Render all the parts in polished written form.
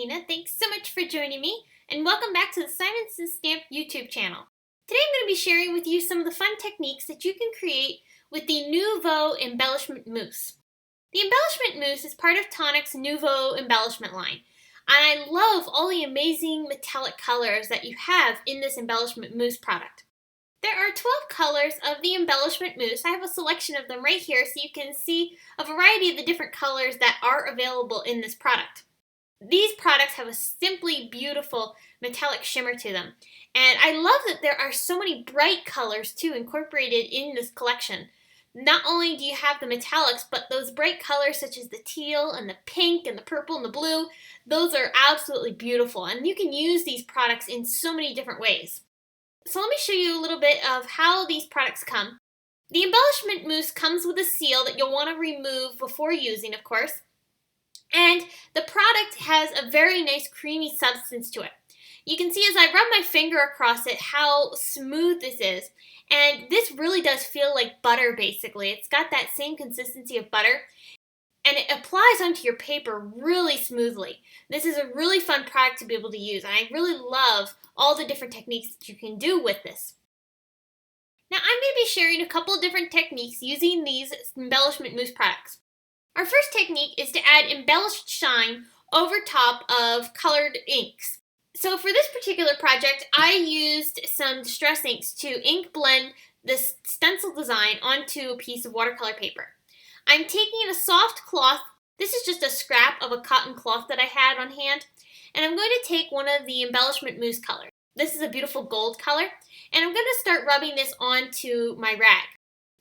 Nina. Thanks so much for joining me, and welcome back to the Simonson Stamp YouTube channel. Today I'm going to be sharing with you some of the fun techniques that you can create with the Nuvo Embellishment Mousse. The Embellishment Mousse is part of Tonic's Nuvo Embellishment line, and I love all the amazing metallic colors that you have in this Embellishment Mousse product. There are 12 colors of the Embellishment Mousse. I have a selection of them right here so you can see a variety of the different colors that are available in this product. These products have a simply beautiful metallic shimmer to them. And I love that there are so many bright colors too incorporated in this collection. Not only do you have the metallics, but those bright colors such as the teal and the pink and the purple and the blue, those are absolutely beautiful. And you can use these products in so many different ways. So let me show you a little bit of how these products come. The embellishment mousse comes with a seal that you'll want to remove before using, of course. And the product has a very nice creamy substance to it. You can see as I rub my finger across it how smooth this is. And this really does feel like butter basically. It's got that same consistency of butter. And it applies onto your paper really smoothly. This is a really fun product to be able to use, and I really love all the different techniques that you can do with this. Now I'm going to be sharing a couple of different techniques using these embellishment mousse products. Our first technique is to add embellished shine over top of colored inks. So for this particular project, I used some distress inks to ink blend this stencil design onto a piece of watercolor paper. I'm taking a soft cloth. This is just a scrap of a cotton cloth that I had on hand. And I'm going to take one of the embellishment mousse colors. This is a beautiful gold color. And I'm going to start rubbing this onto my rag.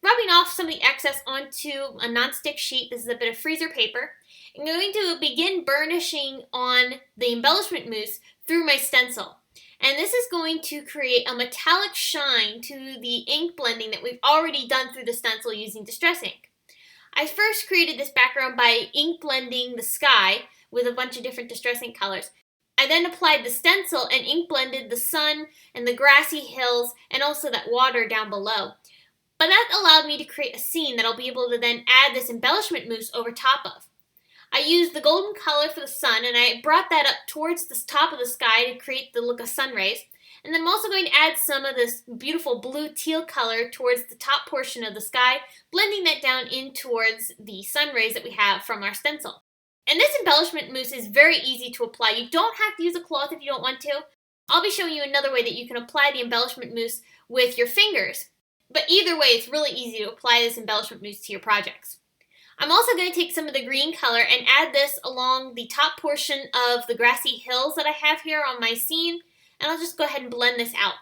Rubbing off some of the excess onto a nonstick sheet. This is a bit of freezer paper. I'm going to begin burnishing on the embellishment mousse through my stencil. And this is going to create a metallic shine to the ink blending that we've already done through the stencil using distress ink. I first created this background by ink blending the sky with a bunch of different distress ink colors. I then applied the stencil and ink blended the sun and the grassy hills and also that water down below. But that allowed me to create a scene that I'll be able to then add this embellishment mousse over top of. I used the golden color for the sun and I brought that up towards the top of the sky to create the look of sun rays. And then I'm also going to add some of this beautiful blue teal color towards the top portion of the sky, blending that down in towards the sun rays that we have from our stencil. And this embellishment mousse is very easy to apply. You don't have to use a cloth if you don't want to. I'll be showing you another way that you can apply the embellishment mousse with your fingers. But either way, it's really easy to apply this embellishment mousse to your projects. I'm also going to take some of the green color and add this along the top portion of the grassy hills that I have here on my scene. And I'll just go ahead and blend this out.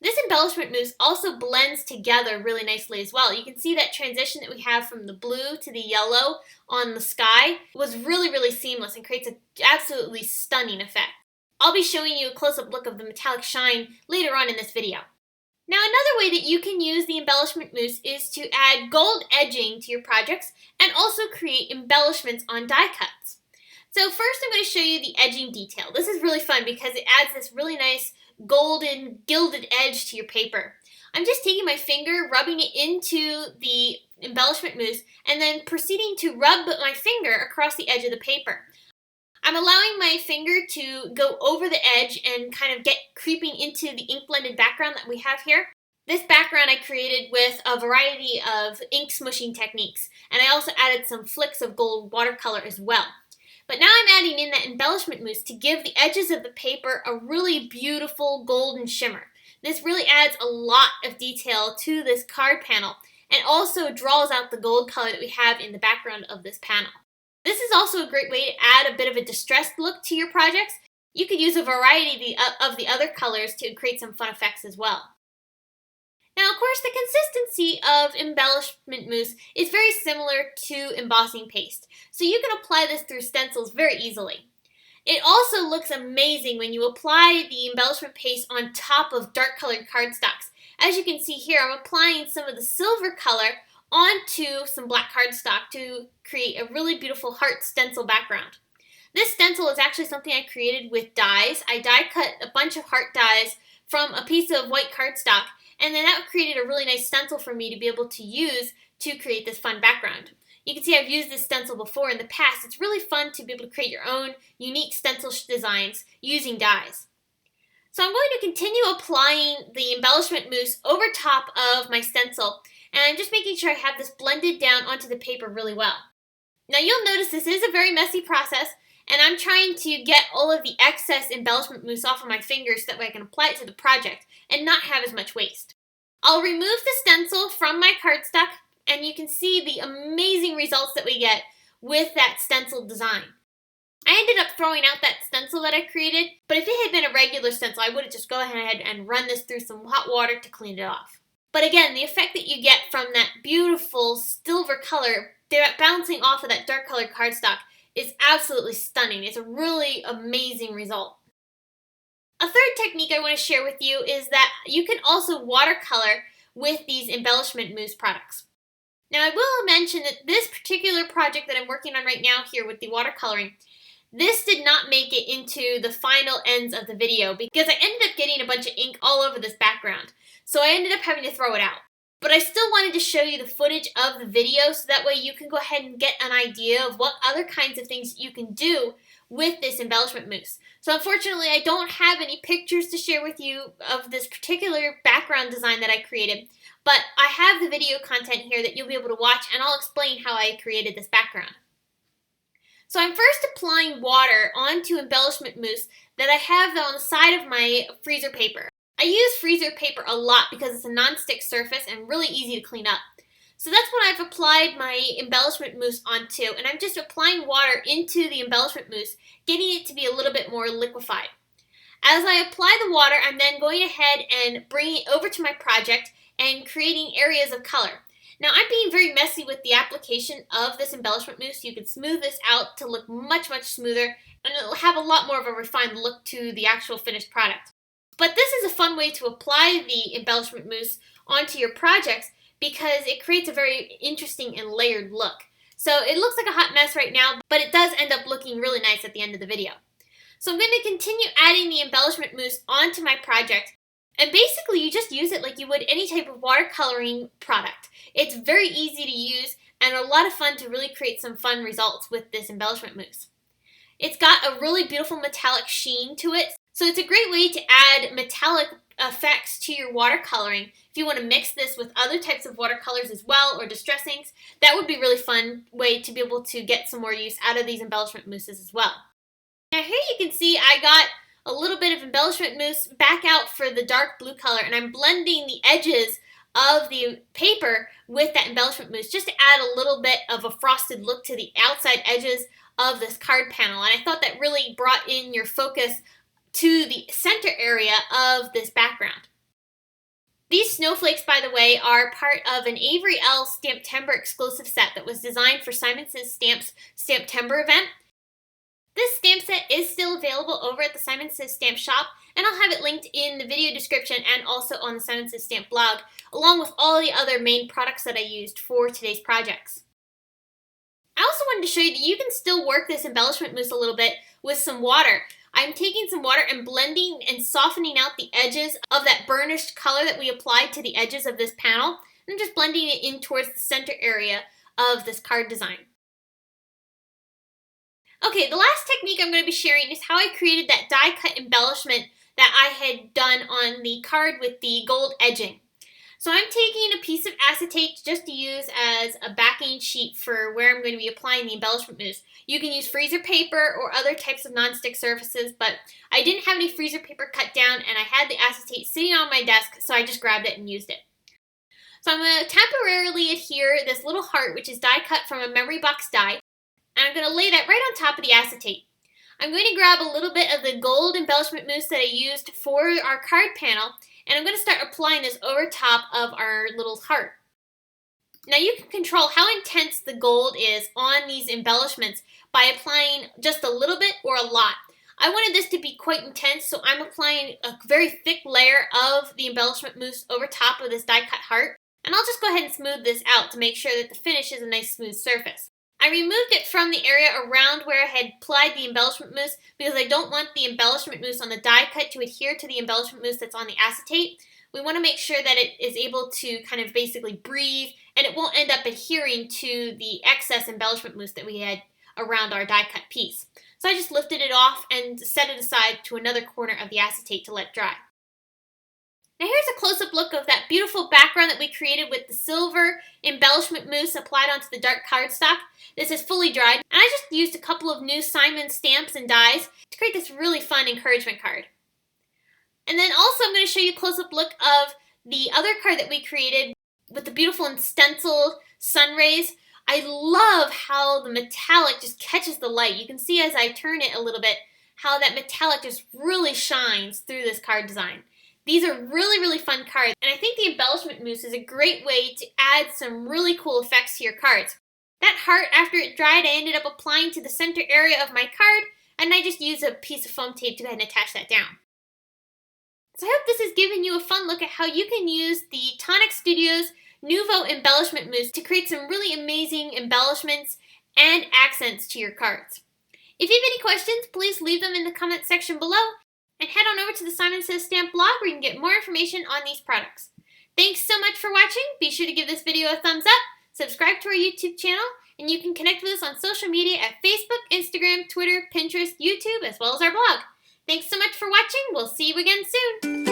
This embellishment mousse also blends together really nicely as well. You can see that transition that we have from the blue to the yellow on the sky was really seamless and creates an absolutely stunning effect. I'll be showing you a close-up look of the metallic shine later on in this video. Now another way that you can use the embellishment mousse is to add gold edging to your projects and also create embellishments on die cuts. So first I'm going to show you the edging detail. This is really fun because it adds this really nice golden gilded edge to your paper. I'm just taking my finger, rubbing it into the embellishment mousse, and then proceeding to rub my finger across the edge of the paper. I'm allowing my finger to go over the edge and kind of get creeping into the ink blended background that we have here. This background I created with a variety of ink smushing techniques, and I also added some flicks of gold watercolor as well. But now I'm adding in that embellishment mousse to give the edges of the paper a really beautiful golden shimmer. This really adds a lot of detail to this card panel and also draws out the gold color that we have in the background of this panel. This is also a great way to add a bit of a distressed look to your projects. You could use a variety of the other colors to create some fun effects as well. Now, of course, the consistency of embellishment mousse is very similar to embossing paste, so you can apply this through stencils very easily. It also looks amazing when you apply the embellishment paste on top of dark colored cardstocks. As you can see here, I'm applying some of the silver color onto some black cardstock to create a really beautiful heart stencil background. This stencil is actually something I created with dies. I die cut a bunch of heart dies from a piece of white cardstock, and then that created a really nice stencil for me to be able to use to create this fun background. You can see I've used this stencil before in the past. It's really fun to be able to create your own unique stencil designs using dies. So I'm going to continue applying the embellishment mousse over top of my stencil, and I'm just making sure I have this blended down onto the paper really well. Now you'll notice this is a very messy process, and I'm trying to get all of the excess embellishment mousse off of my fingers so that way I can apply it to the project and not have as much waste. I'll remove the stencil from my cardstock, and you can see the amazing results that we get with that stencil design. I ended up throwing out that stencil that I created, but if it had been a regular stencil, I would have just go ahead and run this through some hot water to clean it off. But again, the effect that you get from that beautiful silver color bouncing off of that dark colored cardstock is absolutely stunning. It's a really amazing result. A third technique I want to share with you is that you can also watercolor with these embellishment mousse products. Now I will mention that this particular project that I'm working on right now here with the watercoloring, this did not make it into the final ends of the video because I ended up getting a bunch of ink all over this background. So I ended up having to throw it out. But I still wanted to show you the footage of the video so that way you can go ahead and get an idea of what other kinds of things you can do with this embellishment mousse. So unfortunately I don't have any pictures to share with you of this particular background design that I created, but I have the video content here that you'll be able to watch, and I'll explain how I created this background. So I'm first applying water onto embellishment mousse that I have on the side of my freezer paper. I use freezer paper a lot because it's a non-stick surface and really easy to clean up. So that's what I've applied my embellishment mousse onto, and I'm just applying water into the embellishment mousse, getting it to be a little bit more liquefied. As I apply the water, I'm then going ahead and bringing it over to my project and creating areas of color. Now I'm being very messy with the application of this embellishment mousse. You can smooth this out to look much smoother, and it'll have a lot more of a refined look to the actual finished product. But this is a fun way to apply the embellishment mousse onto your projects because it creates a very interesting and layered look. So it looks like a hot mess right now, but it does end up looking really nice at the end of the video. So I'm going to continue adding the embellishment mousse onto my project. And basically you just use it like you would any type of watercoloring product. It's very easy to use and a lot of fun to really create some fun results with this embellishment mousse. It's got a really beautiful metallic sheen to it, so it's a great way to add metallic effects to your watercoloring. If you want to mix this with other types of watercolors as well, or distress inks, that would be a really fun way to be able to get some more use out of these embellishment mousses as well. Now here you can see I got a little bit of embellishment mousse back out for the dark blue color, and I'm blending the edges of the paper with that embellishment mousse just to add a little bit of a frosted look to the outside edges of this card panel, and I thought that really brought in your focus to the center area of this background. These snowflakes, by the way, are part of an Avery Elle Stamptember exclusive set that was designed for Simon Says Stamp's Stamptember event. This stamp set is still available over at the Simon Says Stamp shop, and I'll have it linked in the video description and also on the Simon Says Stamp blog, along with all the other main products that I used for today's projects. I also wanted to show you that you can still work this embellishment mousse a little bit with some water. I'm taking some water and blending and softening out the edges of that burnished color that we applied to the edges of this panel, and just blending it in towards the center area of this card design. Okay, the last technique I'm going to be sharing is how I created that die cut embellishment that I had done on the card with the gold edging. So I'm taking a piece of acetate just to use as a backing sheet for where I'm going to be applying the embellishment mousse. You can use freezer paper or other types of non-stick surfaces, but I didn't have any freezer paper cut down and I had the acetate sitting on my desk, so I just grabbed it and used it. So I'm going to temporarily adhere this little heart, which is die cut from a memory box die, and I'm going to lay that right on top of the acetate. I'm going to grab a little bit of the gold embellishment mousse that I used for our card panel, and I'm going to start applying this over top of our little heart. Now you can control how intense the gold is on these embellishments by applying just a little bit or a lot. I wanted this to be quite intense, so I'm applying a very thick layer of the embellishment mousse over top of this die cut heart, and I'll just go ahead and smooth this out to make sure that the finish is a nice smooth surface. I removed it from the area around where I had applied the embellishment mousse because I don't want the embellishment mousse on the die cut to adhere to the embellishment mousse that's on the acetate. we want to make sure that it is able to kind of basically breathe and it won't end up adhering to the excess embellishment mousse that we had around our die cut piece. So I just lifted it off and set it aside to another corner of the acetate to let dry. Now here's a close-up look of that beautiful background that we created with the silver embellishment mousse applied onto the dark cardstock. This is fully dried, and I just used a couple of new Simon stamps and dies to create this really fun encouragement card. And then also I'm going to show you a close-up look of the other card that we created with the beautiful and stenciled sun rays. I love how the metallic just catches the light. You can see as I turn it a little bit how that metallic just really shines through this card design. These are really, really fun cards, and I think the embellishment mousse is a great way to add some really cool effects to your cards. That heart, after it dried, I ended up applying to the center area of my card, and I just used a piece of foam tape to go ahead and attach that down. So I hope this has given you a fun look at how you can use the Tonic Studios Nuvo Embellishment Mousse to create some really amazing embellishments and accents to your cards. If you have any questions, please leave them in the comment section below, and head on over to the Simon Says Stamp blog where you can get more information on these products. Thanks so much for watching. Be sure to give this video a thumbs up, subscribe to our YouTube channel, and you can connect with us on social media at Facebook, Instagram, Twitter, Pinterest, YouTube, as well as our blog. Thanks so much for watching. We'll see you again soon.